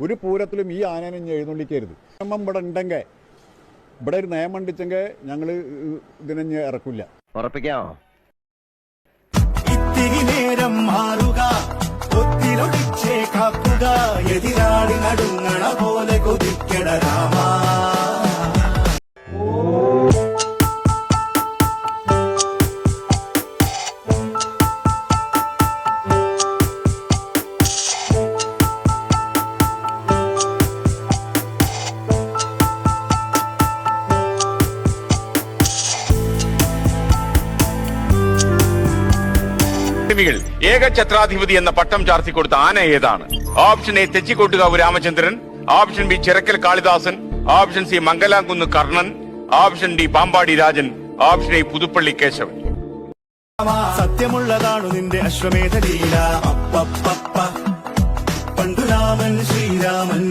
ഒരു പൂരത്തിലും ഈ ആനനെ എഴുന്നള്ളിക്കരുത്. നിയമം ഇവിടെ ഉണ്ടെങ്കിൽ, ഇവിടെ ഒരു നിയമം ഉണ്ടിച്ചെങ്കിൽ ഞങ്ങൾ ഇതിനെ ഇറക്കില്ല. ഉറപ്പിക്കാമോ? ഇത്തിരി നേരം മാറുക, ഒത്തിലൊടിച്ചേ കാക്കുക, എതിരാളി നടുങ്ങണ പോലെ കൊതിക്കട രാമാ. ഏക ഛത്രാധിപതി എന്ന പട്ടം ചാർത്തിക്കൊടുത്ത ആന ഏതാണ്? Option A Thechikottukavu Ramachandran, option B Chirakkal Kalidasan, option C Mangalamkunnu Karnan, option D Pampadi Rajan, option A Puthuppally Kesavan. സത്യമുള്ളതാണു നിന്റെ അശ്വമേധ ലീല. പണ്ടു രാമൻ ശ്രീരാമൻ